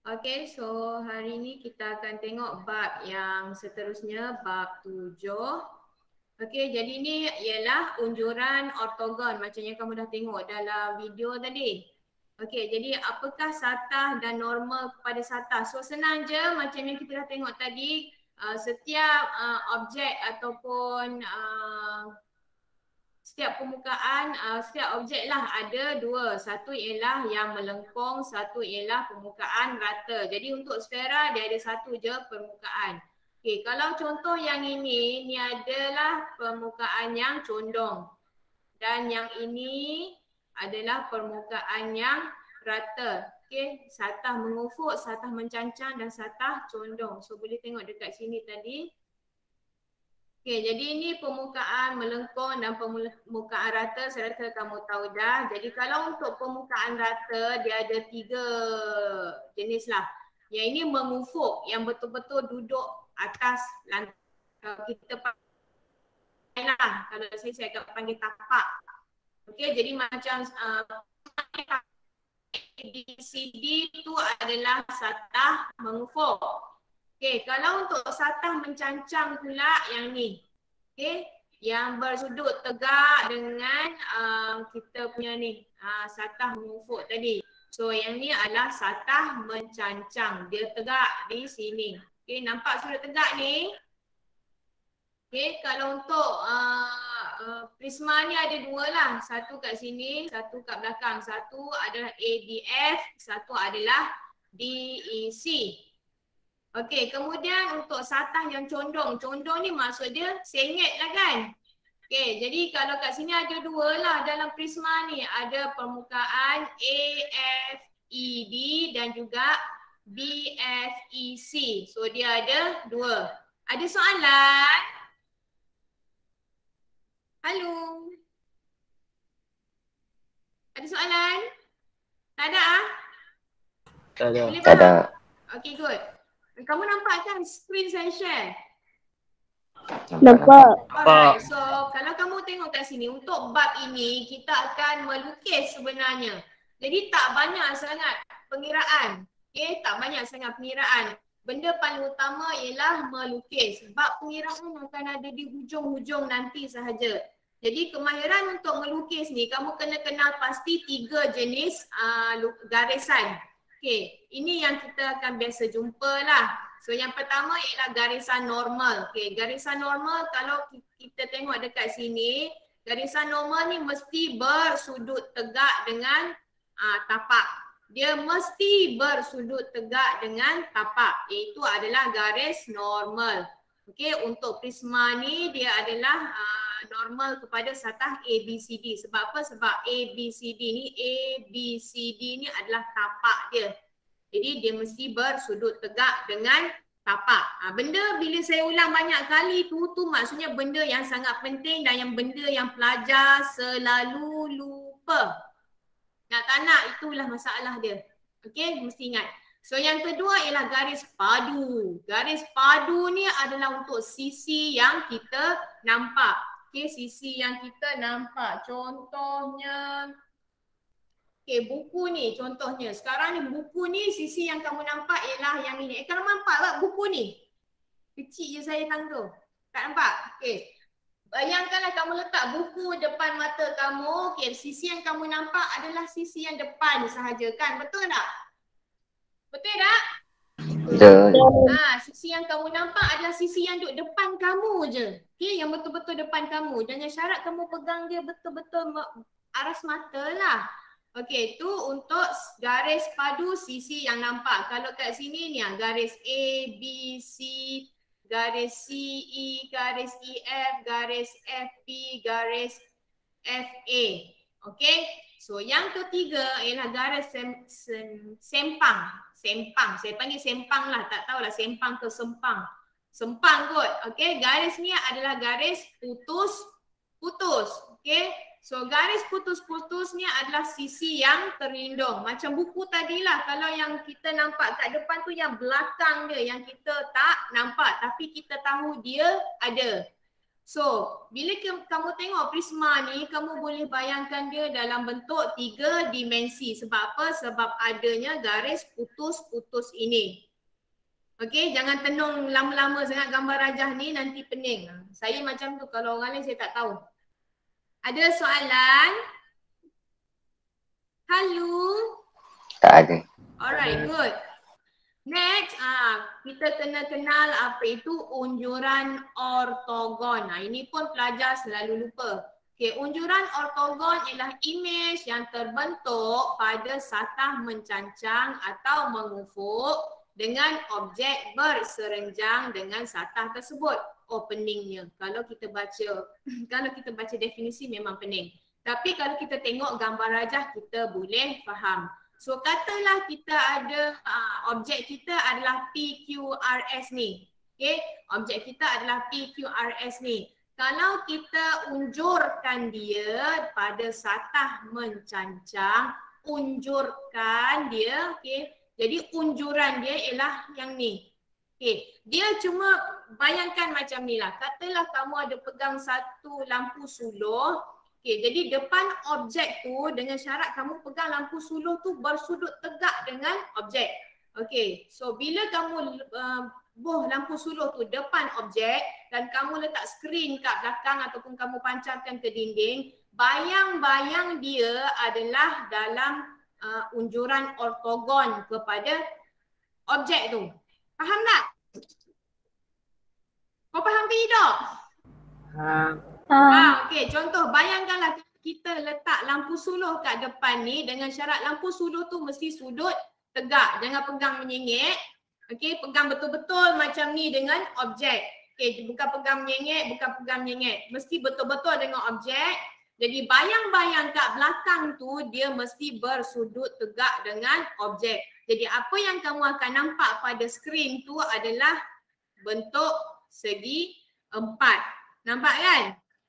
Okay, so hari ni kita akan tengok bab yang seterusnya, bab 7. Okay, jadi ni ialah unjuran ortogon macam yang kamu dah tengok dalam video tadi. Okay, jadi apakah satah dan normal kepada satah? So senang je macam yang kita dah tengok tadi, setiap objek ataupun setiap permukaan, setiap objek lah ada dua. Satu ialah yang melengkung, satu ialah permukaan rata. Jadi untuk sfera dia ada satu je permukaan. Okay, kalau contoh yang ini, ni adalah permukaan yang condong. Dan yang ini adalah permukaan yang rata. Okay, satah mengufuk, satah mencancang dan satah condong. So boleh tengok dekat sini tadi. Okay, jadi ini permukaan melengkung dan permukaan rata. Saya rasa kamu tahu dah. Jadi kalau untuk permukaan rata, dia ada 3 jenis lah. Yang ini mengufuk, yang betul-betul duduk atas lantai. Kita panggil lah, kalau saya akan panggil tapak. Okay, jadi macam ABCD itu adalah satah mengufuk. Okay, kalau untuk satah mencancang pula yang ni. Okay, yang bersudut tegak dengan kita punya ni, satah mengufuk tadi. So yang ni adalah satah mencancang, dia tegak di sini. Okay, nampak sudut tegak ni? Okay, kalau untuk prisma ni ada dua lah. Satu kat sini, satu kat belakang. Satu adalah ADF, satu adalah DEC. Okey, kemudian untuk satah yang condong. Condong ni maksud dia sengit lah kan? Okey, jadi kalau kat sini ada dua lah dalam prisma ni. Ada permukaan AFED dan juga BFEC. So dia ada dua. Ada soalan? Halo? Ada soalan? Tak ada ah? Tak ada. Boleh Tak ada. Okey, good. Kamu nampak kan screen saya share? Nampak. Alright, so kalau kamu tengok kat sini, untuk bab ini kita akan melukis sebenarnya. Jadi tak banyak sangat pengiraan. Okay, tak banyak sangat pengiraan. Benda paling utama ialah melukis. Bab pengiraan akan ada di hujung-hujung nanti sahaja. Jadi kemahiran untuk melukis ni, kamu kena kenal pasti 3 jenis garisan. Okay, ini yang kita akan biasa jumpa lah. So yang pertama ialah garisan normal. Okay, garisan normal kalau kita tengok dekat sini, garisan normal ni mesti bersudut tegak dengan tapak. Dia mesti bersudut tegak dengan tapak. Itu adalah garis normal. Okay, untuk prisma ni dia adalah normal kepada satah ABCD. Sebab apa? Sebab ABCD ni adalah tapak dia. Jadi dia mesti bersudut tegak dengan tapak. Benda bila saya ulang banyak kali tu maksudnya benda yang sangat penting dan yang benda yang pelajar selalu lupa. Nak tak nak itulah masalah dia. Okey, mesti ingat. So yang kedua ialah garis padu. Garis padu ni adalah untuk sisi yang kita nampak. Okey, sisi yang kita nampak. Contohnya, okey, buku ni contohnya. Sekarang ni buku ni sisi yang kamu nampak ialah yang ini. Kamu nampak tak buku ni? Kecil je saya tangguh. Tak nampak? Okey. Bayangkanlah kamu letak buku depan mata kamu. Okey, sisi yang kamu nampak adalah sisi yang depan sahaja kan? Betul tak? Betul tak? Betul. Sisi yang kamu nampak adalah sisi yang duduk depan kamu je. Okey, yang betul-betul depan kamu. Dan yang syarat kamu pegang dia betul-betul aras mata lah. Okey, itu untuk garis padu sisi yang nampak. Kalau kat sini ni garis A, B, C, garis CE, garis EF, garis FP, garis FA. Okey. So yang ketiga ialah garis sempang. Sempang. Saya panggil sempang lah. Tak tahulah sempang ke sempang. Sempang kot. Okey. Garis ni adalah garis putus-putus. Okey. So garis putus-putus ni adalah sisi yang terlindung. Macam buku tadilah. Kalau yang kita nampak kat depan tu yang belakang dia. Yang kita tak nampak. Tapi kita tahu dia ada. So, bila kamu tengok prisma ni, kamu boleh bayangkan dia dalam bentuk 3 dimensi. Sebab apa? Sebab adanya garis putus-putus ini. Okey, jangan tenung lama-lama sangat gambar rajah ni, nanti pening. Saya macam tu, kalau orang lain saya tak tahu. Ada soalan? Halo? Tak ada. Alright, good. Next, kita kena kenal apa itu unjuran ortogon. Ini pun pelajar selalu lupa. Okay, unjuran ortogon ialah imej yang terbentuk pada satah mencancang atau mengufuk dengan objek berserenjang dengan satah tersebut. Oh, peningnya. Kalau kita baca definisi memang pening. Tapi kalau kita tengok gambar rajah, kita boleh faham. So katalah kita ada objek kita adalah PQRS ni. Okay, objek kita adalah PQRS ni. Kalau kita unjurkan dia pada satah mencancang, unjurkan dia, okay. Jadi unjuran dia ialah yang ni. Okay, dia cuma bayangkan macam ni lah. Katalah kamu ada pegang satu lampu suluh. Okay, jadi depan objek tu dengan syarat kamu pegang lampu suluh tu bersudut tegak dengan objek. Okay, so bila kamu buh lampu suluh tu depan objek dan kamu letak skrin kat belakang ataupun kamu pancarkan ke dinding, bayang-bayang dia adalah dalam unjuran ortogon kepada objek tu. Faham tak? Kau faham ke tidak? Okey, contoh bayangkanlah kita letak lampu suluh kat depan ni dengan syarat lampu suluh tu mesti sudut tegak, jangan pegang menyengit. Okey, pegang betul-betul macam ni dengan objek. Okey, bukan pegang menyengit, mesti betul-betul dengan objek. Jadi bayang-bayang kat belakang tu dia mesti bersudut tegak dengan objek. Jadi apa yang kamu akan nampak pada skrin tu adalah bentuk segi 4. Nampak kan?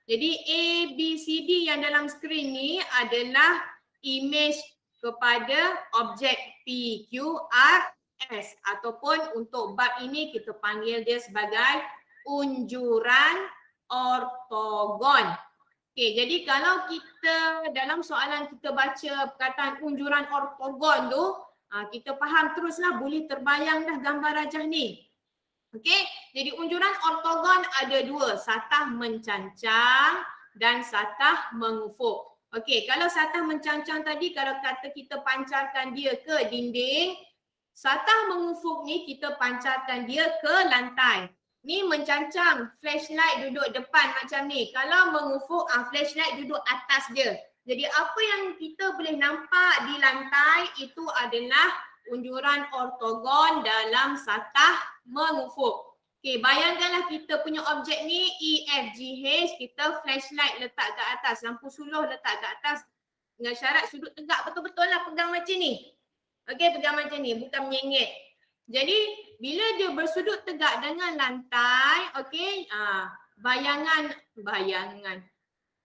Jadi A, B, C, D yang dalam skrin ni adalah imej kepada objek PQRS ataupun untuk bab ini kita panggil dia sebagai unjuran ortogon. Okey, jadi kalau kita dalam soalan kita baca perkataan unjuran ortogon tu, kita faham teruslah, boleh terbayang dah gambar rajah ni. Okey, jadi unjuran ortogon ada dua, satah mencancang dan satah mengufuk. Okey, kalau satah mencancang tadi kalau kata kita pancarkan dia ke dinding, satah mengufuk ni kita pancarkan dia ke lantai. Ni mencancang, flashlight duduk depan macam ni. Kalau mengufuk, flashlight duduk atas dia. Jadi apa yang kita boleh nampak di lantai itu adalah unjuran ortogon dalam satah mengufuk. Okey, bayangkanlah kita punya objek ni E, F, G, H, kita flashlight letak kat atas, lampu suluh letak kat atas dengan syarat sudut tegak betul-betul lah, pegang macam ni. Okey, pegang macam ni, bukan menyengit. Jadi bila dia bersudut tegak dengan lantai, okey, bayangan.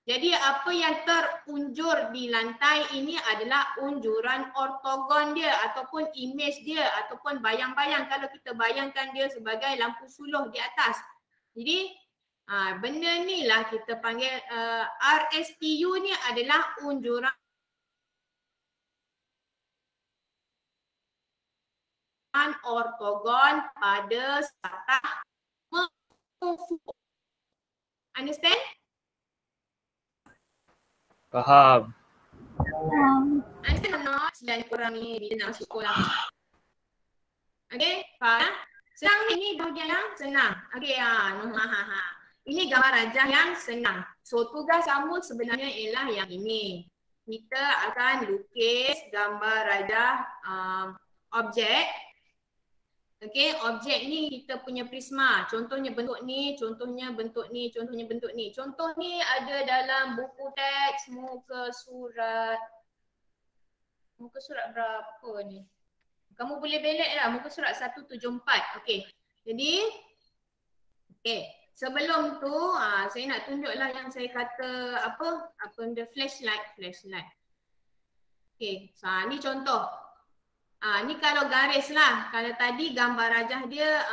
Jadi apa yang terunjur di lantai ini adalah unjuran ortogon dia ataupun imej dia ataupun bayang-bayang kalau kita bayangkan dia sebagai lampu suluh di atas. Jadi benda ni lah kita panggil RSTU ni adalah unjuran ortogon pada satah mengufuk. Understand? Faham. Understand or not? Dan korang ni bila nak masuk sekolah. Okay, faham? Senang ni bahagian yang senang. Okay, ini gambar rajah yang senang. So tugas kamu sebenarnya ialah yang ini. Kita akan lukis gambar rajah objek. Okay, objek ni kita punya prisma. Contohnya bentuk ni, contohnya bentuk ni, contohnya bentuk ni. Contoh ni ada dalam buku teks muka surat berapa ni? Kamu boleh belik lah, muka surat 174. Okay, jadi sebelum tu saya nak tunjuklah yang saya kata apa benda flashlight. Okay, so ni contoh. Ni kalau garis lah. Kalau tadi gambar rajah dia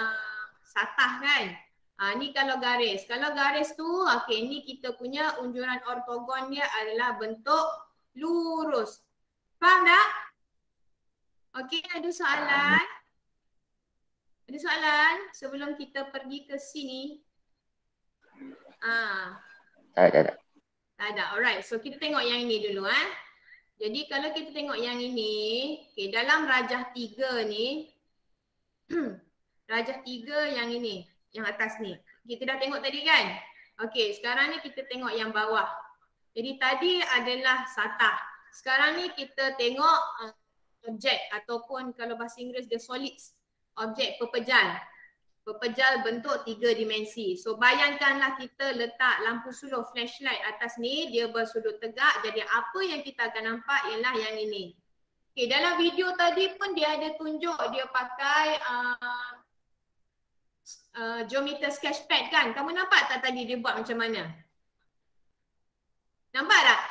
satah kan. Ni kalau garis. Kalau garis tu, okey, ni kita punya unjuran ortogon dia adalah bentuk lurus. Faham tak? Okey, ada soalan? Ada soalan sebelum kita pergi ke sini? Tak ada. Tak ada. Alright, so kita tengok yang ini dulu. Jadi kalau kita tengok yang ini, okay, dalam rajah 3 ni, rajah 3 yang ini, yang atas ni. Kita dah tengok tadi kan? Okey, sekarang ni kita tengok yang bawah. Jadi tadi adalah satah. Sekarang ni kita tengok objek ataupun kalau bahasa Inggeris dia solids. Objek pepejal. Pepejal bentuk 3 dimensi. So bayangkanlah kita letak lampu suluh flashlight atas ni, dia bersudut tegak. Jadi apa yang kita akan nampak ialah yang ini. Okay, dalam video tadi pun dia ada tunjuk dia pakai geometer sketchpad kan. Kamu nampak tak tadi dia buat macam mana? Nampak tak?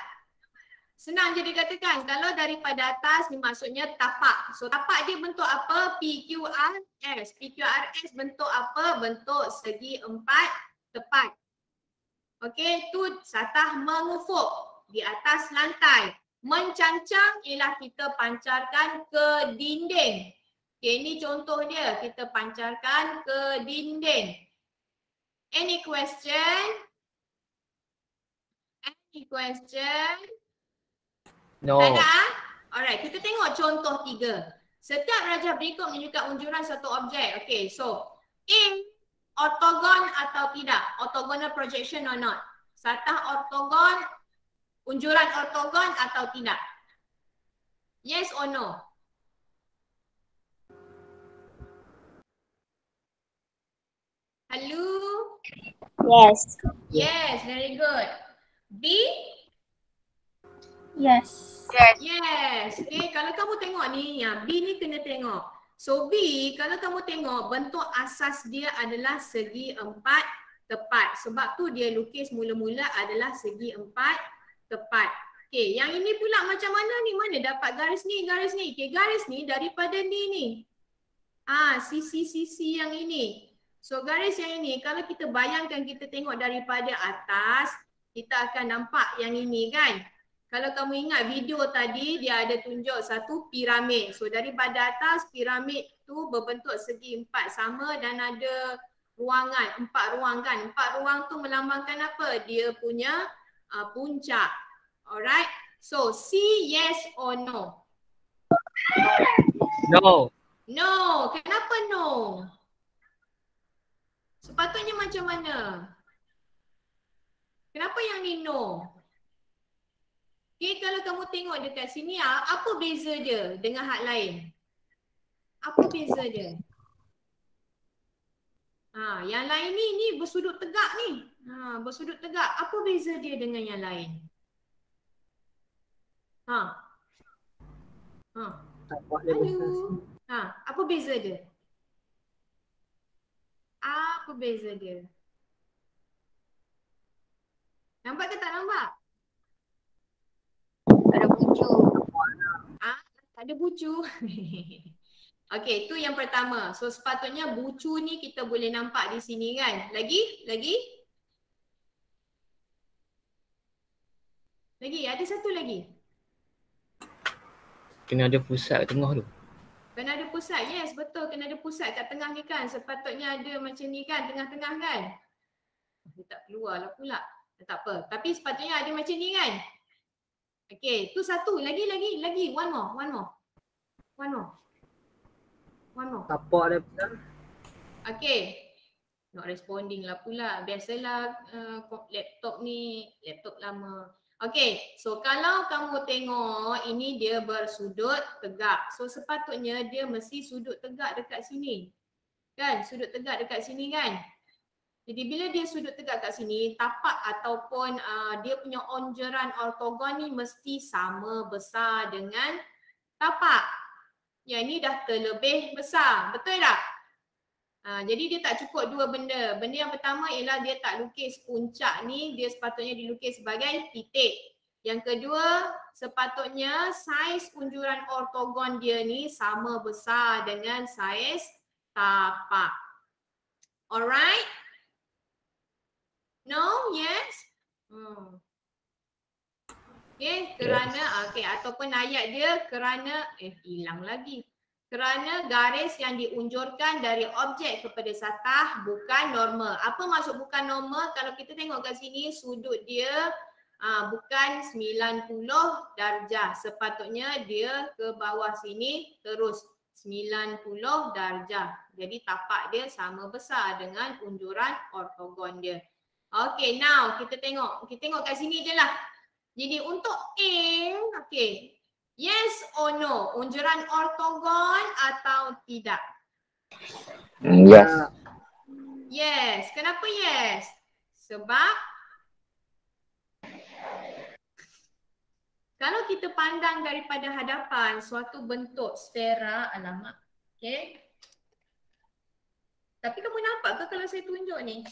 Senang je dikatakan. Kalau daripada atas ni maksudnya tapak. So tapak dia bentuk apa? PQRS. PQRS bentuk apa? Bentuk segi 4 tepat. Okey, tu satah mengufuk di atas lantai. Mencancang ialah kita pancarkan ke dinding. Okey, ini contoh dia. Kita pancarkan ke dinding. Any question? Any question? No. Tak ada? Alright, kita tengok contoh 3. Setiap rajah berikut menunjukkan unjuran satu objek. Okay, so A, ortogon atau tidak? Orthogonal projection or not? Satah ortogon, unjuran ortogon atau tidak? Yes or no? Hello? Yes. Yes, very good. B? Yes. Yes. Okay, kalau kamu tengok ni, ya, B ni kena tengok. So B, kalau kamu tengok bentuk asas dia adalah segi 4 tepat. Sebab tu dia lukis mula-mula adalah segi 4 tepat. Okay, yang ini pula macam mana ni? Mana dapat garis ni, garis ni? Okay, garis ni daripada ni. Sisi-sisi yang ini. So garis yang ini, kalau kita bayangkan kita tengok daripada atas, kita akan nampak yang ini kan? Kalau kamu ingat video tadi, dia ada tunjuk satu piramid. So daripada atas, piramid tu berbentuk segi 4 sama dan ada ruangan, 4 ruang kan. 4 ruang tu melambangkan apa? Dia punya puncak. Alright. So C, yes or no? No. No. Kenapa no? Sepatutnya macam mana? Kenapa yang ni no? Okay, kalau kamu tengok dekat sini, apa beza dia dengan hak lain? Apa beza dia? Yang lain ni bersudut tegak ni. Bersudut tegak. Apa beza dia dengan yang lain? Halo. Apa beza dia? Apa beza dia? Nampak ke tak nampak? Ada bucu. Tak ada bucu. Okey, itu yang pertama. So sepatutnya bucu ni kita boleh nampak di sini kan. Lagi? Ada satu lagi. Kena ada pusat kat tengah tu. Kena ada pusat, yes betul. Kena ada pusat kat tengah ni kan. Sepatutnya ada macam ni kan, tengah-tengah kan. Dia tak keluar lah pula. Tak apa. Tapi sepatutnya ada macam ni kan. Okay, tu satu. Lagi. One more. Tapak dia pula. Okay. Not responding lah pula. Biasalah laptop ni, laptop lama. Okay, so kalau kamu tengok ini dia bersudut tegak. So sepatutnya dia mesti sudut tegak dekat sini. Kan? Sudut tegak dekat sini kan? Jadi bila dia sudut tegak kat sini, tapak ataupun dia punya onjeran ortogon ni mesti sama besar dengan tapak. Yang ni dah terlebih besar. Betul tak? Jadi dia tak cukup dua benda. Benda yang pertama ialah dia tak lukis puncak ni, dia sepatutnya dilukis sebagai titik. Yang kedua, sepatutnya saiz unjuran ortogon dia ni sama besar dengan saiz tapak. Alright? No? Yes? Okay, kerana, okay, ataupun ayat dia kerana, hilang lagi. Kerana garis yang diunjurkan dari objek kepada satah bukan normal. Apa maksud bukan normal? Kalau kita tengok kat sini sudut dia bukan 90 darjah. Sepatutnya dia ke bawah sini terus 90 darjah. Jadi tapak dia sama besar dengan unjuran ortogon dia. Okay, now kita tengok. Kita tengok kat sini je lah. Jadi untuk A, okay. Yes or no? Unjuran ortogon atau tidak? Yes. Yes. Kenapa yes? Sebab kalau kita pandang daripada hadapan suatu bentuk sfera, alamak. Okay. Tapi kamu nampak ke kalau saya tunjuk ni?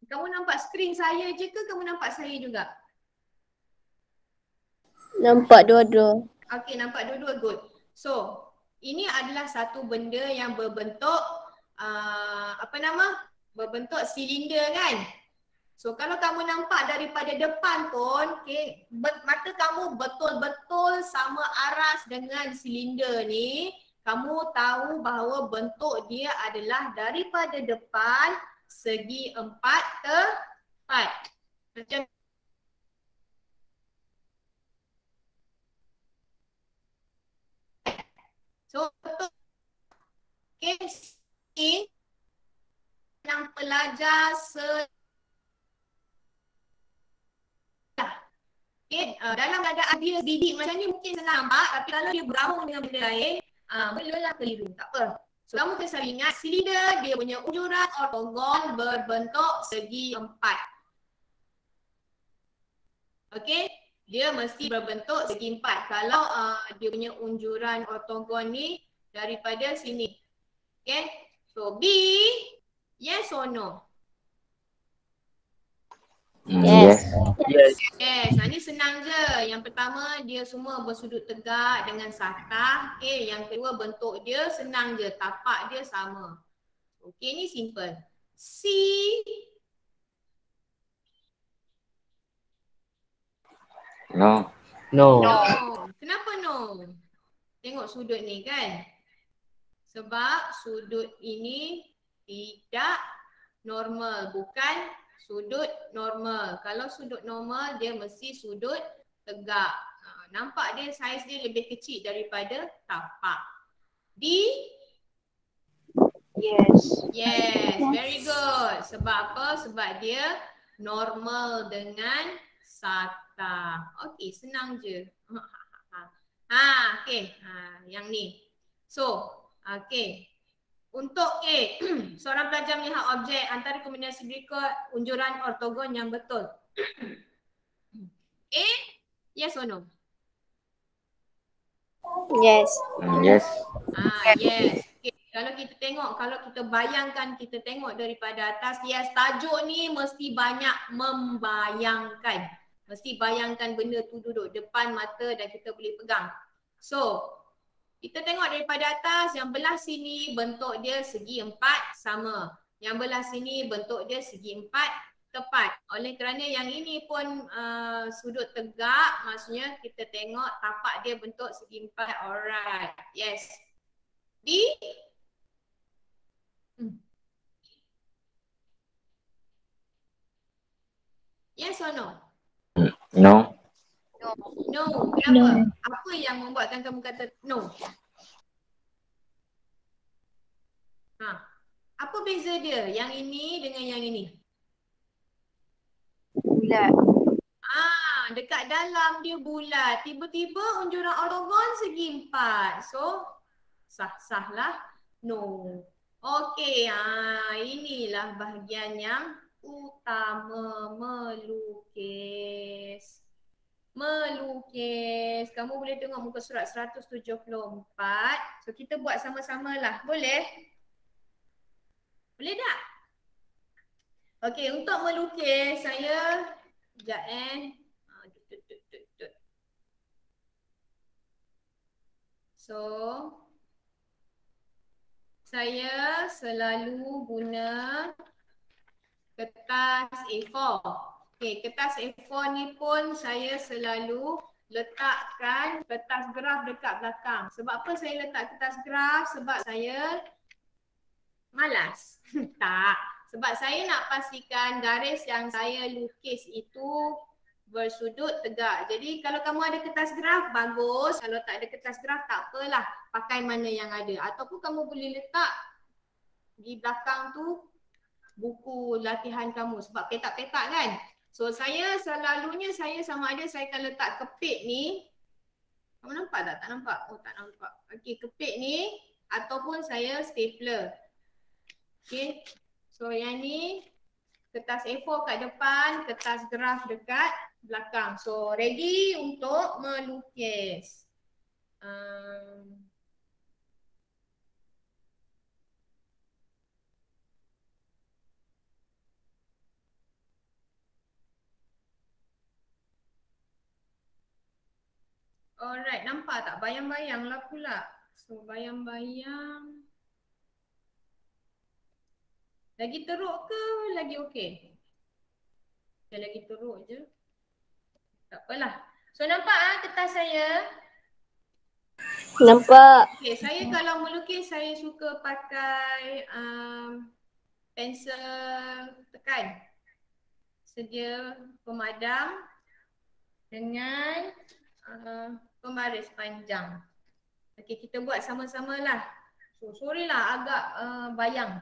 Kamu nampak skrin saya je ke kamu nampak saya juga? Nampak dua-dua. Okay, nampak dua-dua, good. So, ini adalah satu benda yang berbentuk berbentuk silinder kan? So, kalau kamu nampak daripada depan pun, okay, mata kamu betul-betul sama aras dengan silinder ni, kamu tahu bahawa bentuk dia adalah daripada depan segi 4 tepat. Macam so, kes ini yang pelajar dalam keadaan dia bidik macam ni mungkin senang nampak, tapi kalau dia bergabung dengan benda lain, mulalah keliru. Tak apa. So, kamu kena selalu ingat silinder dia punya unjuran ortogon berbentuk segi 4. Okey, dia mesti berbentuk segi 4. Kalau dia punya unjuran ortogon ni daripada sini. Okay, so B, yes or no? Yes. Yes. Yes, ini senang je. Yang pertama dia semua bersudut tegak dengan satah. Okay, yang kedua bentuk dia senang je, tapak dia sama. Okay, ni simple. C. No. No. No. Kenapa no? Tengok sudut ni kan. Sebab sudut ini tidak normal, bukan sudut normal. Kalau sudut normal dia mesti sudut tegak. Nampak dia saiz dia lebih kecil daripada tapak. D? Yes. Yes, very good. Sebab apa? Sebab dia normal dengan satah. Okey, senang je. Okey. Yang ni. So, okey. Untuk A, seorang pelajar melihat objek antara kombinasi berikut unjuran ortogon yang betul. A, yes or no? Yes. Yes. Yes. Okay. Kalau kita tengok, kalau kita bayangkan, kita tengok daripada atas, yes, tajuk ni mesti banyak membayangkan. Mesti bayangkan benda tu duduk depan mata dan kita boleh pegang. So, kita tengok daripada atas, yang belah sini bentuk dia segi 4 sama. Yang belah sini bentuk dia segi 4 tepat. Oleh kerana yang ini pun sudut tegak, maksudnya kita tengok tapak dia bentuk segi 4. Alright. Yes. D? Yes or no? No. No. Kenapa? Apa yang membuatkan kamu kata no? Apa beza dia? Yang ini dengan yang ini? Bulat. Dekat dalam dia bulat. Tiba-tiba unjuran ortogon segi 4. So, sah-sah lah. No. Okey, inilah bahagian yang utama melukis. Melukis. Kamu boleh tengok muka surat 174. So, kita buat sama-sama lah. Boleh? Boleh tak? Okey, untuk melukis saya sekejap So, saya selalu guna kertas A4. Okey, kertas A4 ni pun saya selalu letakkan kertas graf dekat belakang. Sebab apa saya letak kertas graf? Sebab saya malas. Tak. Sebab saya nak pastikan garis yang saya lukis itu bersudut tegak. Jadi kalau kamu ada kertas graf, bagus. Kalau tak ada kertas graf, tak apalah. Pakai mana yang ada. Ataupun kamu boleh letak di belakang tu buku latihan kamu. Sebab petak-petak kan. So saya selalunya saya sama ada saya akan letak kepit ni. Kamu nampak tak? Tak nampak? Oh tak nampak. Okey, kepit ni ataupun saya stapler. Okey. So yang ni kertas A4 kat depan, kertas graf dekat belakang. So ready untuk melukis. Alright, nampak tak? Bayang-bayang lah pula. So bayang-bayang. Lagi teruk ke lagi okey? Lagi teruk je. Tak apalah. So nampak kertas saya? Nampak. Okay, saya kalau melukis saya suka pakai pensel tekan. Sedia pemadam dengan pembaris panjang. Okay, kita buat sama-sama lah. So, sorry lah agak bayang.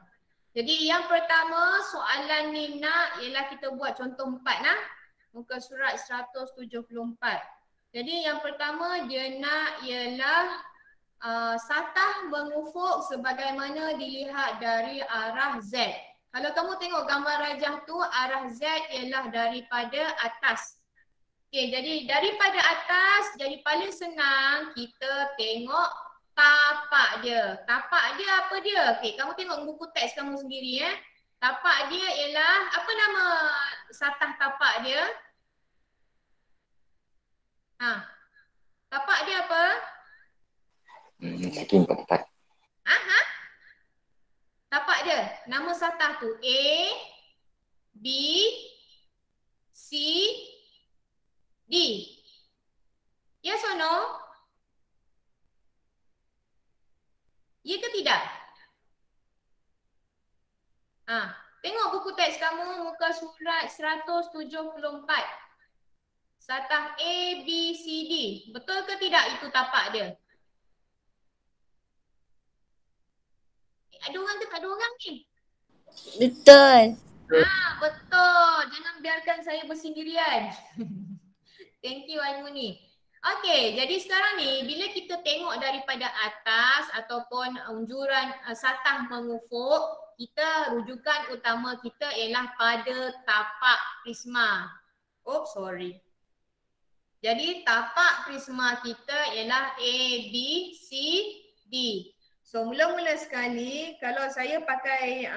Jadi yang pertama soalan ni nak ialah kita buat contoh 4 nah. Muka surat 174. Jadi yang pertama dia nak ialah satah mengufuk sebagaimana dilihat dari arah Z. Kalau kamu tengok gambar rajah tu arah Z ialah daripada atas. Okey, jadi daripada atas jadi paling senang kita tengok tapak dia. Tapak dia apa dia? Okey, kamu tengok buku teks kamu sendiri Tapak dia ialah apa nama satah tapak dia? Tapak dia apa? Segi 4. Tapak dia. Nama satah tu A, B, C, D. Yes or no? Ya ke tidak? Tengok buku teks kamu muka surat 174. Satah A, B, C, D. Betul ke tidak itu tapak dia? Ada orang ke tak ada orang ni? Betul. Betul. Jangan biarkan saya bersendirian. Thank you Aimuni. Okey, jadi sekarang ni bila kita tengok daripada atas ataupun unjuran satah mengufuk, kita rujukan utama kita ialah pada tapak prisma. Sorry. Jadi tapak prisma kita ialah A, B, C, D. So mula-mula sekali kalau saya pakai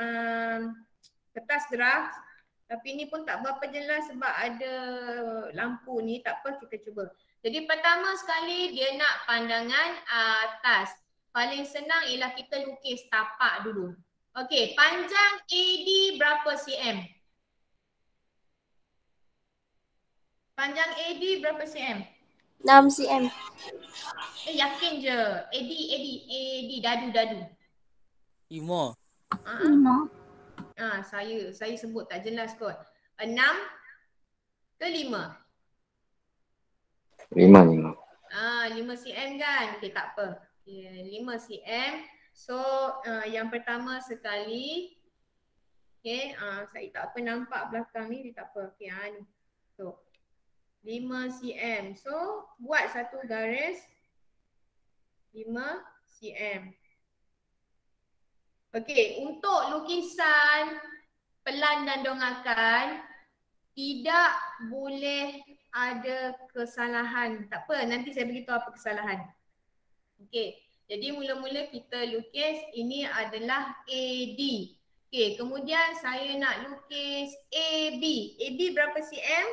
kertas graf, tapi ni pun tak berapa jelas sebab ada lampu ni, tak apa kita cuba. Jadi pertama sekali dia nak pandangan atas. Paling senang ialah kita lukis tapak dulu. Okey, panjang AD berapa cm? Panjang AD berapa cm? 6 cm. Yakin je. AD, dadu. 5. Saya sebut tak jelas kot. 6 ke 5? 5. 5 cm kan? Okey, tak apa. 5 cm. So, yang pertama sekali. Okey, saya tak apa nampak belakang ni, dia tak apa. Okey, ni. So, 5 cm. So, buat satu garis 5 cm. Okey, untuk lukisan pelan dan dongakan tidak boleh ada kesalahan. Tak apa, nanti saya beritahu apa kesalahan. Okey, jadi mula-mula kita lukis ini adalah AD. Okey, kemudian saya nak lukis AB. AB berapa cm?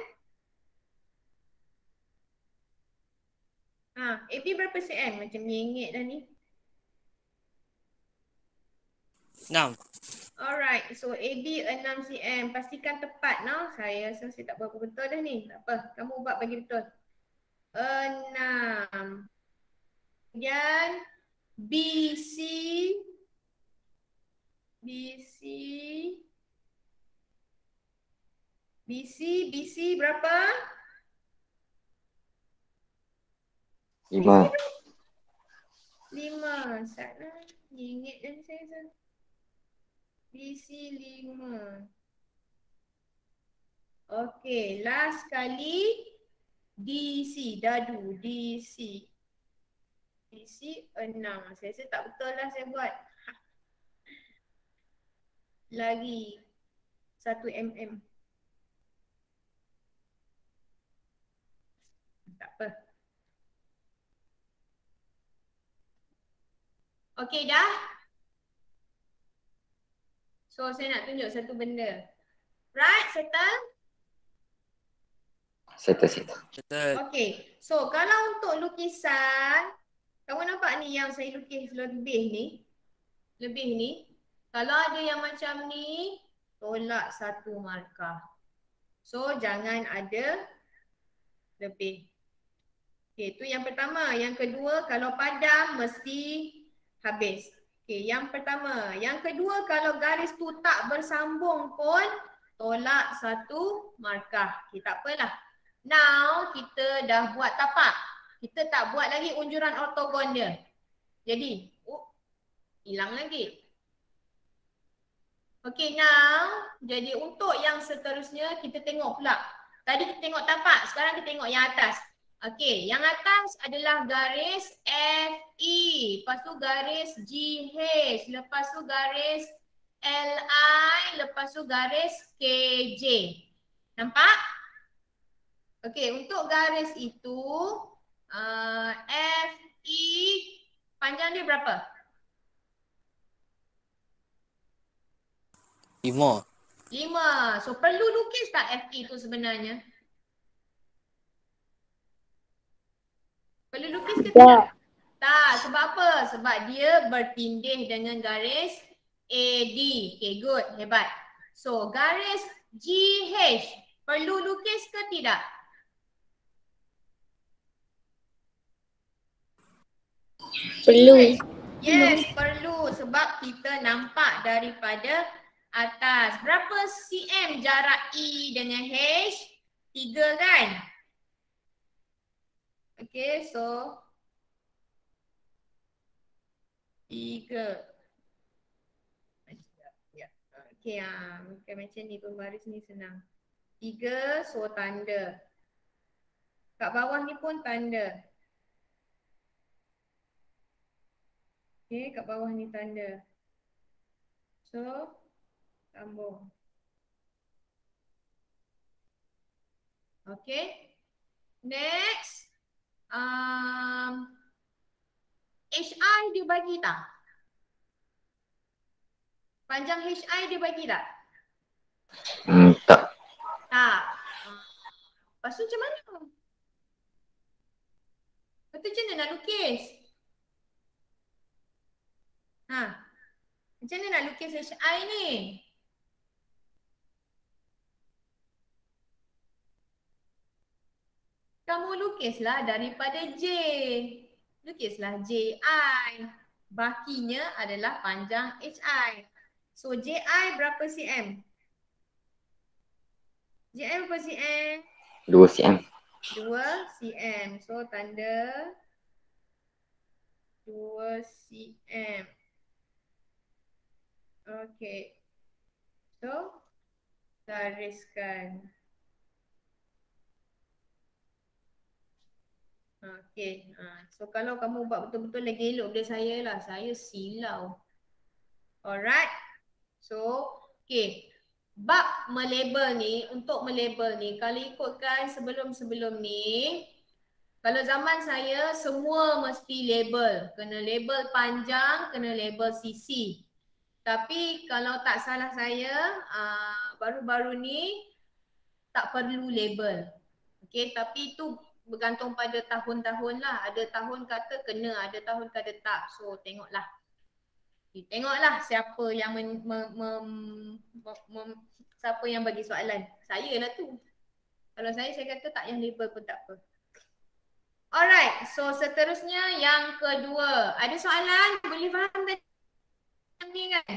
AB berapa cm? Macam nyengit dah ni. 6. Alright, so AB 6 cm. Pastikan tepat no. Saya rasa saya tak berapa betul dah ni. Tak apa, kamu buat bagi betul. 6. Kemudian BC. BC berapa? 5. 5. Sana ingat dan saya. BC 5. Okey, last kali DC, dadu, DC. DC 6. Saya rasa tak betul lah saya buat. Lagi 1 mm. Tak apa. Okey dah? So saya nak tunjuk satu benda. Right, settle? Settle. Betul. Okey. So kalau untuk lukisan, kamu nampak ni yang saya lukis lebih ni? Lebih ni. Kalau ada yang macam ni, tolak 1 markah. So jangan ada lebih. Okey, itu yang pertama. Yang kedua, kalau padam mesti habis. Okey, yang pertama. Yang kedua, kalau garis tu tak bersambung pun tolak 1 markah. Okey, tak apalah. Now, kita dah buat tapak. Kita tak buat lagi unjuran ortogon dia. Jadi, hilang lagi. Okey, now, jadi untuk yang seterusnya kita tengok pula. Tadi kita tengok tapak, sekarang kita tengok yang atas. Okey, yang atas adalah garis FE, lepas tu garis GH, lepas tu garis LI, lepas tu garis KJ. Nampak? Okey, untuk garis itu FE panjang dia berapa? 5. 5. So perlu lukis tak FE tu sebenarnya? Perlu lukis ke tidak? Tak. Sebab apa? Sebab dia bertindih dengan garis AD. Okay, good. Hebat. So garis GH perlu lukis ke tidak? Perlu. Yes, perlu sebab kita nampak daripada atas. Berapa cm jarak E dengan H? 3 kan? Okay, so 3. Okay, macam ni pembaris ni senang. 3, so tanda. Kat bawah ni pun tanda. Okay, kat bawah ni tanda. So, sambung. Okay. Next. HI dia bagi tak? Panjang HI dia bagi tak? Tak. Tak. Lepas tu macam mana? Lepas tu macam mana nak lukis? Macam mana nak lukis HI ni? Kamu lukislah daripada J. Lukislah JI. Bakinya adalah panjang HI. So JI berapa cm? JI berapa cm? 2 cm. 2 cm. So tanda 2 cm. Okay. So gariskan. Okay. So kalau kamu buat betul-betul lagi elok dari saya lah. Saya silau. Alright. So, okay. Bab melabel ni, untuk melabel ni, kalau ikutkan sebelum-sebelum ni, kalau zaman saya semua mesti label. Kena label panjang, kena label sisi. Tapi kalau tak salah saya, baru-baru ni tak perlu label. Okay, tapi itu bergantung pada tahun-tahun lah. Ada tahun kata kena, ada tahun kata tak. So tengoklah. Tengoklah siapa yang siapa yang bagi soalan. Saya lah tu. Kalau saya kata tak yang label pun tak apa. Alright, so seterusnya yang kedua. Ada soalan? Boleh faham tadi ni kan?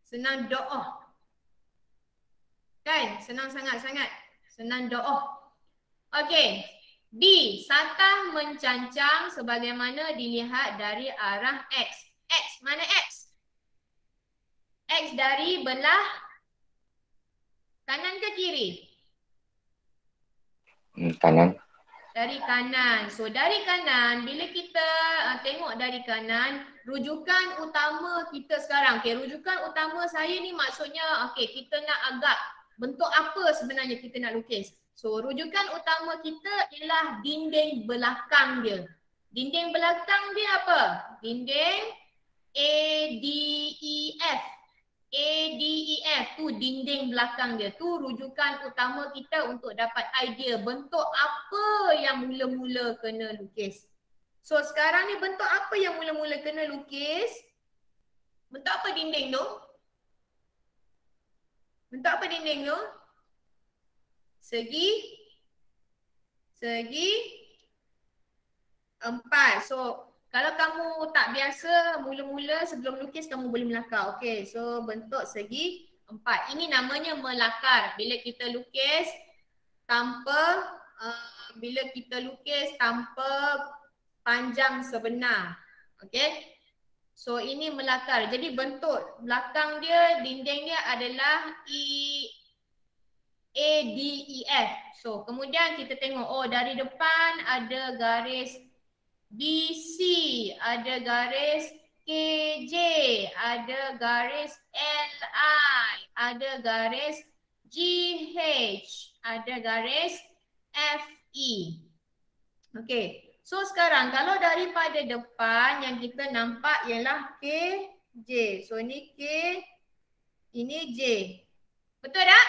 Senang doa. Kan? Senang sangat-sangat. Senang doa. Okey. B. Satah mencancang sebagaimana dilihat dari arah X. X, mana X? X dari belah kanan ke kiri? Kanan. Dari kanan. So dari kanan, bila kita tengok dari kanan, rujukan utama kita sekarang. Okay, rujukan utama saya ni maksudnya, okay, kita nak agak bentuk apa sebenarnya kita nak lukis. So rujukan utama kita ialah dinding belakang dia. Dinding belakang dia apa? Dinding ADEF. ADEF tu dinding belakang dia. Tu rujukan utama kita untuk dapat idea bentuk apa yang mula-mula kena lukis. So sekarang ni bentuk apa yang mula-mula kena lukis? Bentuk apa dinding tu? Bentuk apa dinding tu? Segi 4. So kalau kamu tak biasa mula-mula sebelum lukis kamu boleh melakar. Okey, so bentuk segi 4. Ini namanya melakar. Bila kita lukis tanpa panjang sebenar. Okey. So ini melakar. Jadi bentuk belakang dia, dinding dia adalah ADEF. So kemudian kita tengok, oh dari depan ada garis BC, ada garis KJ, ada garis LI, ada garis GH, ada garis FE. Okey. So sekarang kalau daripada depan yang kita nampak ialah KJ. So ni K, ini J. Betul tak?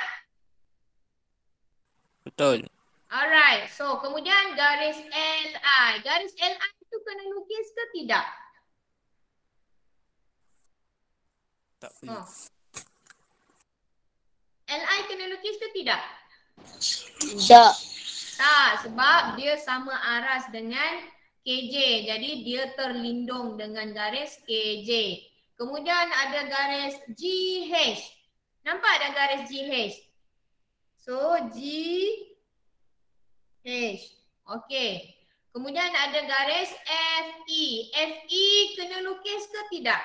Betul. Alright, so kemudian garis LI. Garis LI itu kena lukis ke tidak? Tak perlu. LI kena lukis ke tidak? Tak. Tak, sebab dia sama aras dengan KJ. Jadi dia terlindung dengan garis KJ. Kemudian ada garis GH. Nampak ada garis GH? So GH. Okey. Kemudian ada garis FE. FE kena lukis ke tidak?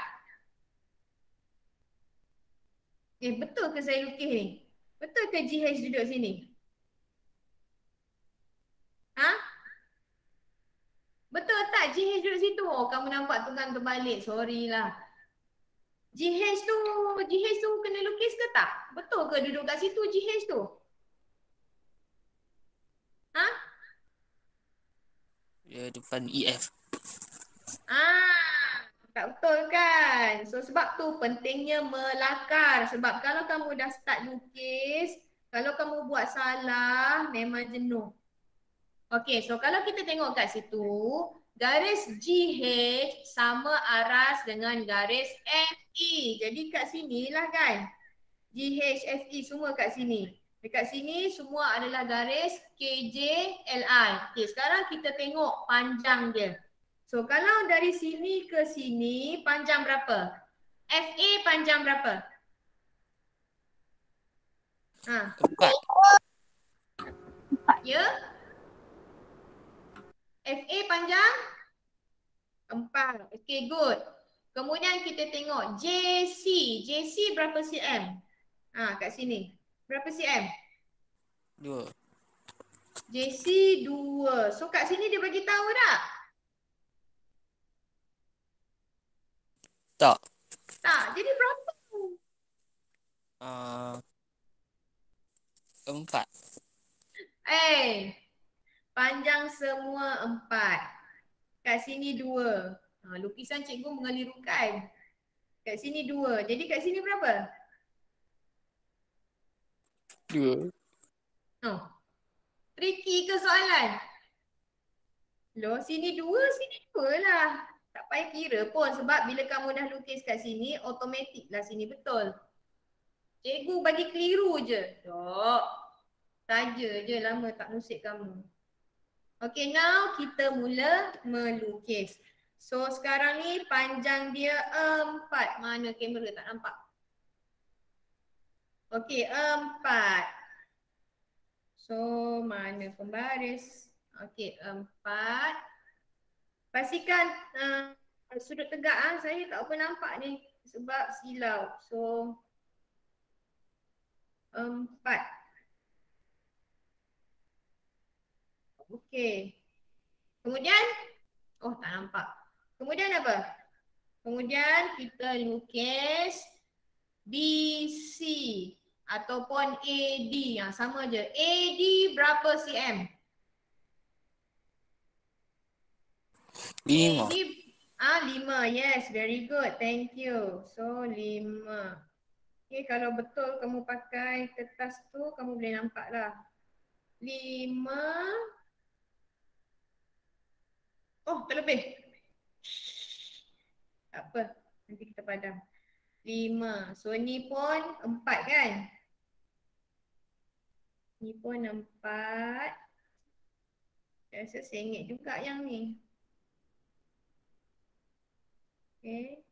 Betul ke saya lukis ni? Betul ke GH duduk sini? Ha? Betul tak GH duduk situ? Oh, kamu nampak tunggang terbalik. Sorry lah. GH tu kena lukis ke tak? Betul ke duduk kat situ GH tu? Ha? Ya, depan EF. Tak betul kan? So sebab tu pentingnya melakar. Sebab kalau kamu dah start lukis, kalau kamu buat salah, memang jenuh. Okey, so kalau kita tengok kat situ, garis GH sama aras dengan garis FE. Jadi kat sini lah kan? GH, FE semua kat sini. Dekat sini semua adalah garis KJ, LI. Okey, sekarang kita tengok panjang dia. So kalau dari sini ke sini panjang berapa? FA panjang berapa? 4. Ya? FA panjang 4. Okay, good. Kemudian kita tengok JC. JC berapa cm? Kat sini. Berapa cm? 2. JC 2. So kat sini dia bagi tahu tak? Tak. Tak. Jadi berapa? 4. Panjang semua 4. Kat sini 2. Lukisan cikgu mengelirukan. Kat sini 2. Jadi kat sini berapa? 2. Tricky ke soalan? Loh, sini 2 lah. Tak payah kira pun sebab bila kamu dah lukis kat sini, automatik lah sini betul. Cikgu bagi keliru je. Tak. Saja je lama tak musik kamu. Okay, now kita mula melukis. So sekarang ni panjang dia 4. Mana kamera tak nampak? Okay, 4. So mana pembaris? Okay, 4. Pastikan sudut tegak saya tak apa nampak ni sebab silau. So 4. Okay. Kemudian, tak nampak. Kemudian apa? Kemudian kita lukis BC ataupun AD. Sama je. AD berapa cm? 5. AD 5. Yes, very good. Thank you. So 5. Okay, kalau betul kamu pakai kertas tu, kamu boleh nampak lah. 5. Oh, terlebih. Tak apa, nanti kita padam. 5. So ni pun 4 kan? Ni pun 4. Saya rasa sengit juga yang ni. Okay.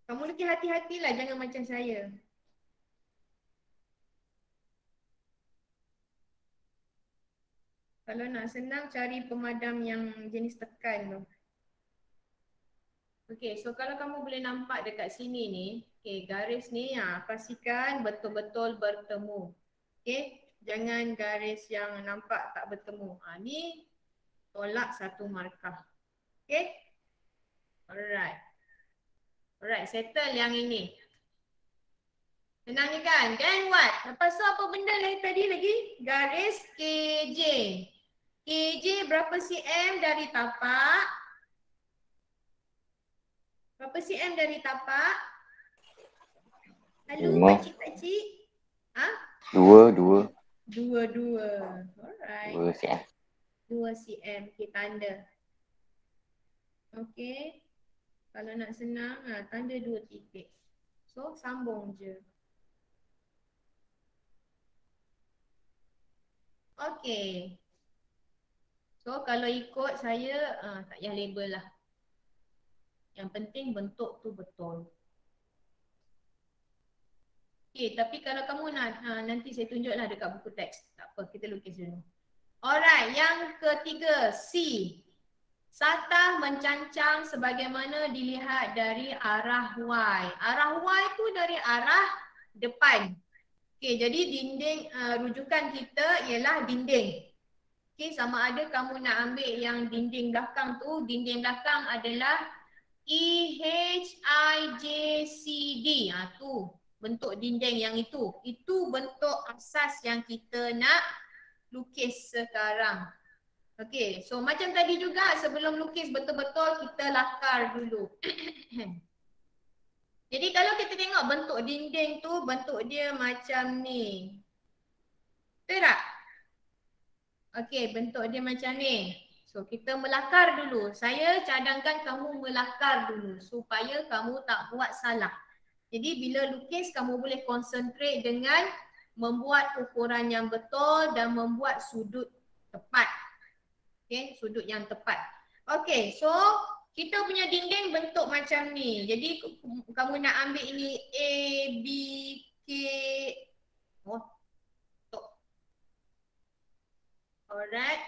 Kamu lagi hati-hatilah, jangan macam saya. Kalau nak senang, cari pemadam yang jenis tekan tu. Okay, so kalau kamu boleh nampak dekat sini ni, okay, garis ni pastikan betul-betul bertemu. Okay, jangan garis yang nampak tak bertemu. Ni tolak 1 markah. Okay, alright. Alright, settle yang ini. Senang ni kan? Then what? Lepas tu apa benda tadi lagi? Garis KJ. KJ berapa cm dari tapak? Berapa cm dari tapak? Halo 5. pakcik-pakcik? 2. 2. Alright. 2 cm. 2 cm. Okay, tanda. Okay. Kalau nak senang, tanda 2 titik. So, sambung je. Okay. So, kalau ikut saya, tak payah label lah. Yang penting bentuk tu betul. Okay, tapi kalau kamu nak, nanti saya tunjuklah dekat buku teks. Tak apa, kita lukis dulu. Alright, yang ketiga, C. Satah mencancang sebagaimana dilihat dari arah Y. Arah Y tu dari arah depan. Okay, jadi dinding, rujukan kita ialah dinding. Okay, sama ada kamu nak ambil yang dinding belakang tu, dinding belakang adalah EHIJCD. Tu bentuk dinding yang itu. Itu bentuk asas yang kita nak lukis sekarang. Okay, so macam tadi juga sebelum lukis betul-betul kita lakar dulu. Jadi kalau kita tengok bentuk dinding tu, bentuk dia macam ni. Betul tak? Okay, bentuk dia macam ni. So kita melakar dulu. Saya cadangkan kamu melakar dulu supaya kamu tak buat salah. Jadi bila lukis kamu boleh concentrate dengan membuat ukuran yang betul dan membuat sudut tepat. Okay, sudut yang tepat. Okay, so kita punya dinding bentuk macam ni. Jadi kamu nak ambil ini A, B, K. Alright.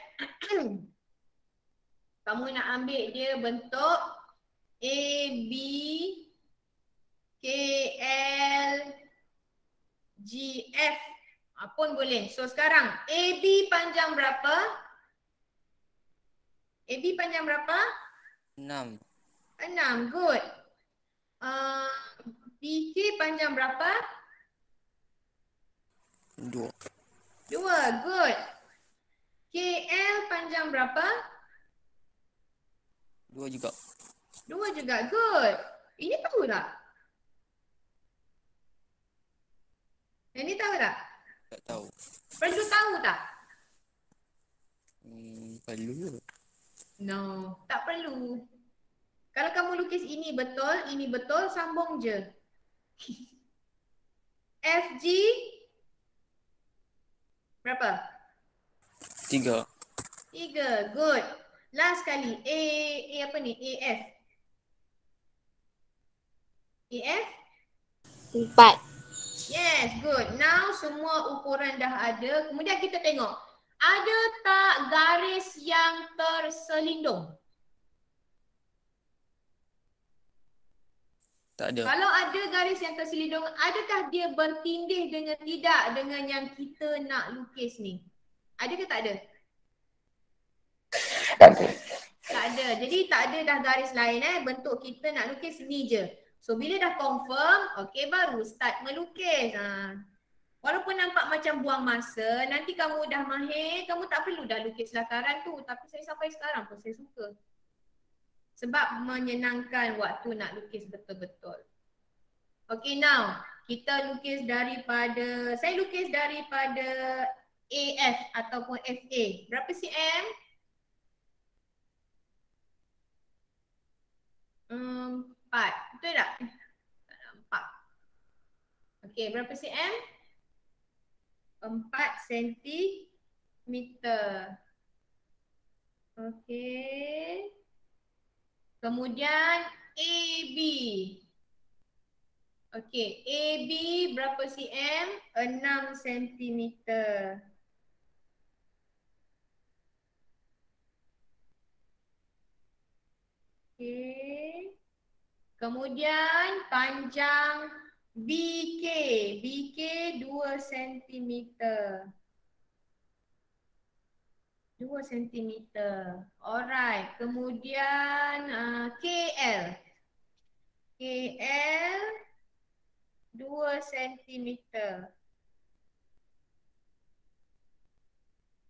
Kamu nak ambil dia bentuk A, B, K, L, G, F. Pun boleh. So sekarang AB panjang berapa? AB panjang berapa? 6. 6, good. BK panjang berapa? 2. 2, good. KL panjang berapa? 2 juga. 2 juga, good. Ini tahu tak? Ini tahu tak? Tak tahu. Perlu tahu tak? Perlu. No, tak perlu. Kalau kamu lukis ini betul, sambung je. FG berapa? 3. 3, good. Last kali, A apa ni? AF. AF? 4. Yes, good. Now semua ukuran dah ada. Kemudian kita tengok, ada tak garis yang terselindung? Tak ada. Kalau ada garis yang terselindung, adakah dia bertindih dengan tidak dengan yang kita nak lukis ni? Ada ke tak ada? Tak ada. Tak ada. Jadi tak ada dah garis lain bentuk kita nak lukis ni je. So bila dah confirm, okay baru start melukis. Walaupun nampak macam buang masa, nanti kamu dah mahir, kamu tak perlu dah lukis lakaran tu. Tapi saya sampai sekarang pun saya suka. Sebab menyenangkan waktu nak lukis betul-betul. Okay now, kita lukis daripada, saya lukis daripada AF ataupun FA. Berapa cm? 4. Betul tak? Tak nampak. Okay, berapa cm? 4 sentimeter. Okay. Kemudian AB. Okay, AB berapa cm? 6 sentimeter. Okay. Kemudian panjang BK. BK 2 sentimeter. 2 sentimeter. Alright. Kemudian KL. KL 2 sentimeter.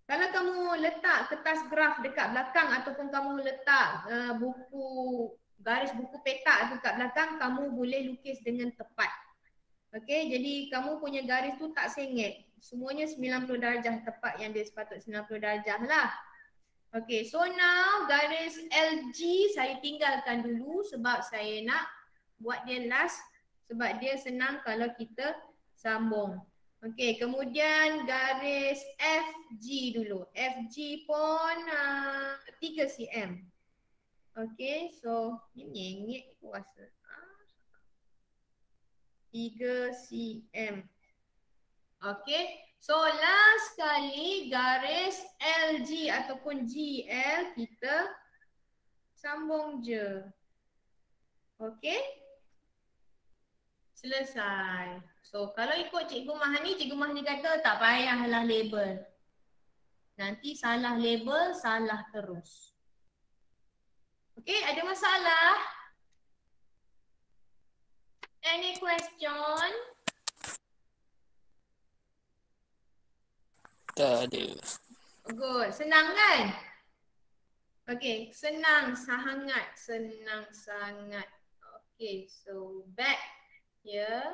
Kalau kamu letak kertas graf dekat belakang ataupun kamu letak garis buku petak dekat belakang, kamu boleh lukis dengan tepat. Okay, jadi kamu punya garis tu tak sengit. Semuanya 90 darjah tepat yang dia sepatutnya 90 darjah lah. Okay, so now garis LG saya tinggalkan dulu sebab saya nak buat dia last sebab dia senang kalau kita sambung. Okay, kemudian garis FG dulu. FG pun 3 cm. Okay, so ni nyengit kuasa. 3 cm. Okay, so last kali garis LG ataupun GL kita sambung je. Okay, selesai. So kalau ikut Cikgu Mahani kata tak payahlah label. Nanti salah label, salah terus. Okay, ada masalah? Any question? Tak ada. Good. Senang kan? Okay, senang sangat. Okay, so back here.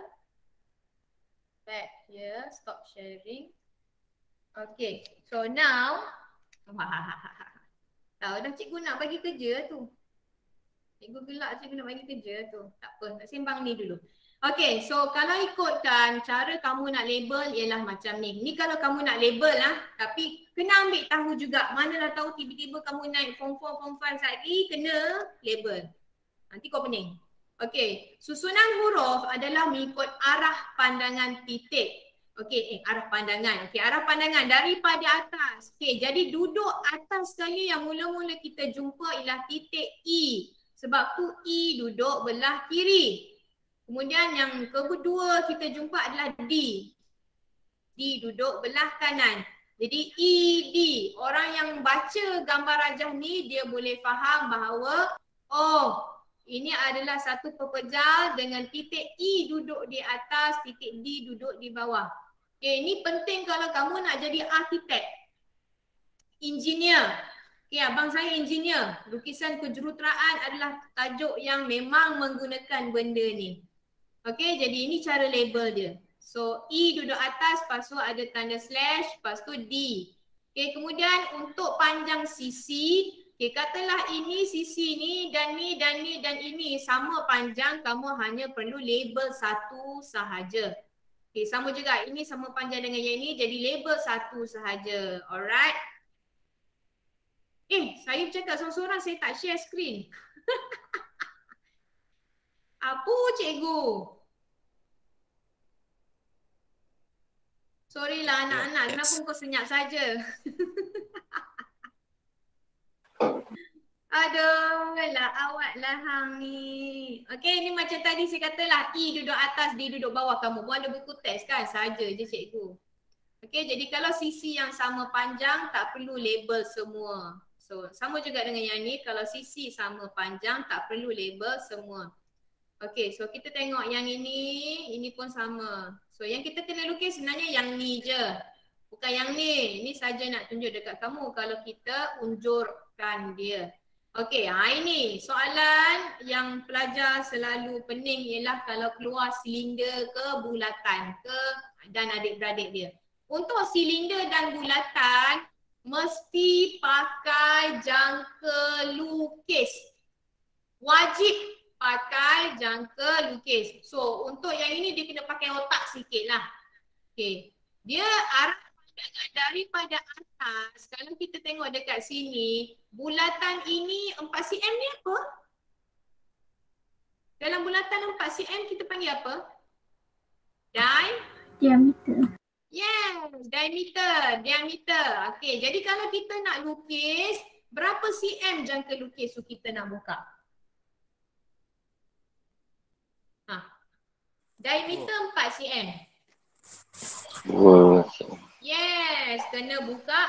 Stop sharing. Okay, so now tahu dah cikgu nak bagi kerja tu. Cikgu gelak cikgu nak bagi kerja tu. Tak apa, nak sembang ni dulu. Okay, so kalau ikutkan cara kamu nak label ialah macam ni. Ni kalau kamu nak label tapi kena ambil tahu juga. Mana dah tahu tiba-tiba kamu naik form 4, form 5 lagi kena label. Nanti kau pening. Okay, susunan huruf adalah mengikut arah pandangan titik. Okay, arah pandangan. Okay, arah pandangan daripada atas. Okay, jadi duduk atas sekali yang mula-mula kita jumpa ialah titik E. Sebab tu E duduk belah kiri. Kemudian yang kedua kita jumpa adalah D. D duduk belah kanan. Jadi ED. Orang yang baca gambar rajah ni dia boleh faham bahawa ini adalah satu pepejal dengan titik E duduk di atas, titik D duduk di bawah. Okay, ini penting kalau kamu nak jadi arkitek, engineer. Okay, abang saya engineer. Lukisan kejuruteraan adalah tajuk yang memang menggunakan benda ni. Okay, jadi ini cara label dia. So, E duduk atas, lepas tu ada tanda slash, lepas tu D. Okay, kemudian untuk panjang sisi, Okay, katalah ini sisi ni dan ni dan ni dan ini sama panjang, kamu hanya perlu label satu sahaja. Okay, sama juga. Ini sama panjang dengan yang ini, jadi label satu sahaja. Alright. Saya bercakap seorang-seorang, saya tak share screen. Apa cikgu? Sorry lah anak-anak, kenapa kau senyap saja? Aduh, lah awak lah hang ni. Okay, ni macam tadi saya katalah E duduk atas, D duduk bawah kamu. Pun ada buku teks kan? Saja je cikgu. Okay, jadi kalau sisi yang sama panjang, tak perlu label semua. So, sama juga dengan yang ni. Kalau sisi sama panjang, tak perlu label semua. Okay, so kita tengok yang ini pun sama. So, yang kita kena lukis sebenarnya yang ni je. Bukan yang ni. Ini saja nak tunjuk dekat kamu kalau kita unjurkan dia. Okey, ini soalan yang pelajar selalu pening ialah kalau keluar silinder ke bulatan ke dan adik-beradik dia. Untuk silinder dan bulatan mesti pakai jangka lukis. Wajib pakai jangka lukis. So untuk yang ini dia kena pakai otak sikit lah. Okey, dia arah daripada atas, kalau kita tengok dekat sini, bulatan ini 4 cm ni apa? Dalam bulatan 4 cm kita panggil apa? Diameter. Yes, diameter. Okey, jadi kalau kita nak lukis, berapa cm jangka lukis tu kita nak buka? Diameter 4 cm. 2 cm. Yes, kena buka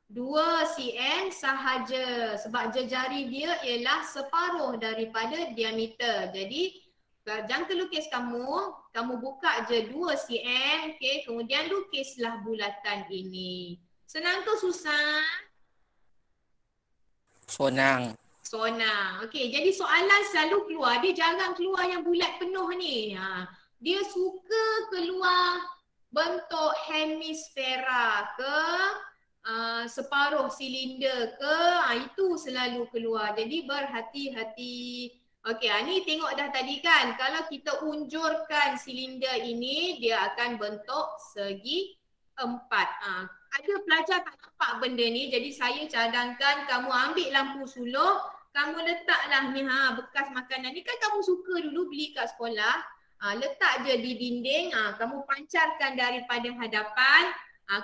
2 cm sahaja sebab jejari dia ialah separuh daripada diameter. Jadi jangka lukis kamu buka je 2 cm, okay, kemudian lukislah bulatan ini. Senang ke susah? Sonang. Okey, jadi soalan selalu keluar, dia jarang keluar yang bulat penuh ni. Dia suka keluar bentuk hemisfera ke separuh silinder ke, itu selalu keluar. Jadi berhati-hati. Okey, ni tengok dah tadi kan, kalau kita unjurkan silinder ini dia akan bentuk segi 4. Ada pelajar tak nampak benda ni, jadi saya cadangkan kamu ambil lampu suluh, kamu letaklah ni bekas makanan ni kan kamu suka dulu beli kat sekolah. Letak je di dinding, kamu pancarkan daripada hadapan,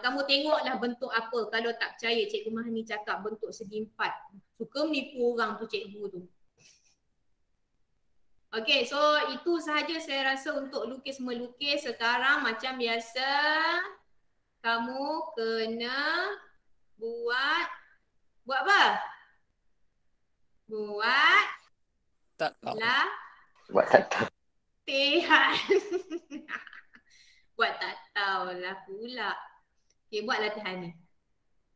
kamu tengoklah bentuk apa. Kalau tak percaya Cikgu Mahani cakap bentuk segi 4. Suka menipu orang tu cikgu tu. Okey, so itu sahaja saya rasa untuk lukis-melukis. Sekarang macam biasa, kamu kena buat apa? Tak tahu. Buat tak tahu. Latihan. Buat tak tahulah pula. Okay, buat latihan ni.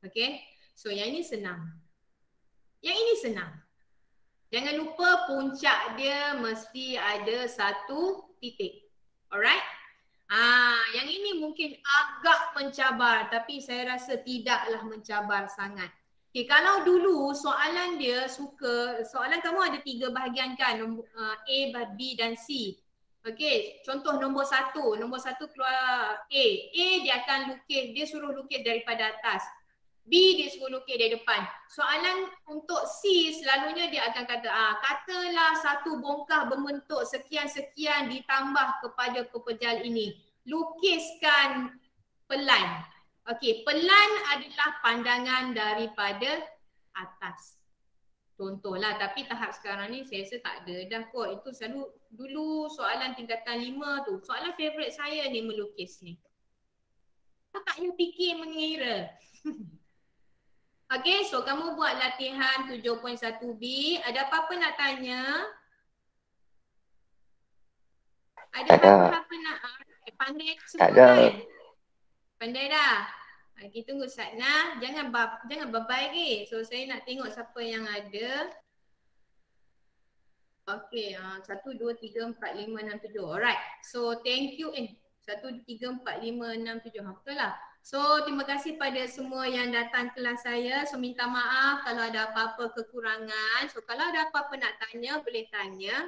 Okay, so yang ini senang. Yang ini senang. Jangan lupa puncak dia mesti ada 1 titik. Alright? Yang ini mungkin agak mencabar tapi saya rasa tidaklah mencabar sangat. Okay, kalau dulu soalan dia soalan kamu ada 3 bahagian kan, A, B dan C. Okey, contoh nombor 1 keluar A. A dia akan lukis, dia suruh lukis daripada atas. B dia suruh lukis dari depan. Soalan untuk C selalunya dia akan kata, katalah satu bongkah berbentuk sekian-sekian ditambah kepada pepejal ini. Lukiskan pelan. Okey, pelan adalah pandangan daripada atas. Contohlah, tapi tahap sekarang ni saya rasa tak ada dah kot. Itu selalu dulu soalan tingkatan 5 tu. Soalan favourite saya ni melukis ni. Tak payah fikir mengira. Okay, so kamu buat latihan 7.1B. Ada apa-apa nak tanya? Ada apa-apa nak? Pandai semua kan? Pandai dah? Okay, tunggu Satna. Jangan babai lagi. So saya nak tengok siapa yang ada. Okay, 1, 2, 3, 4, 5, 6, 7. Alright. So thank you. 1, 2, 3, 4, 5, 6, 7. Betul lah. So terima kasih pada semua yang datang kelas saya. So minta maaf kalau ada apa-apa kekurangan. So kalau ada apa-apa nak tanya boleh tanya.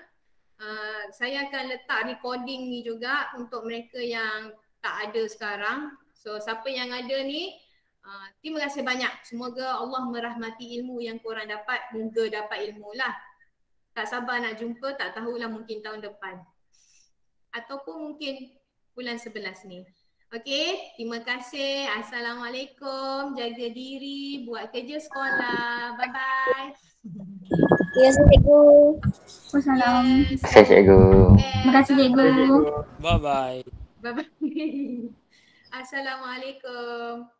Saya akan letak recording ni juga untuk mereka yang tak ada sekarang. So siapa yang ada ni, terima kasih banyak. Semoga Allah merahmati ilmu yang korang dapat. Moga dapat ilmu lah. Tak sabar nak jumpa, tak tahulah mungkin tahun depan. Ataupun mungkin bulan 11 ni. Okey, terima kasih. Assalamualaikum. Jaga diri, buat kerja sekolah. Bye-bye. Ya, cikgu. Wassalam. Yes. Terima kasih cikgu. Terima kasih cikgu. Bye-bye. Bye-bye. Assalamualaikum.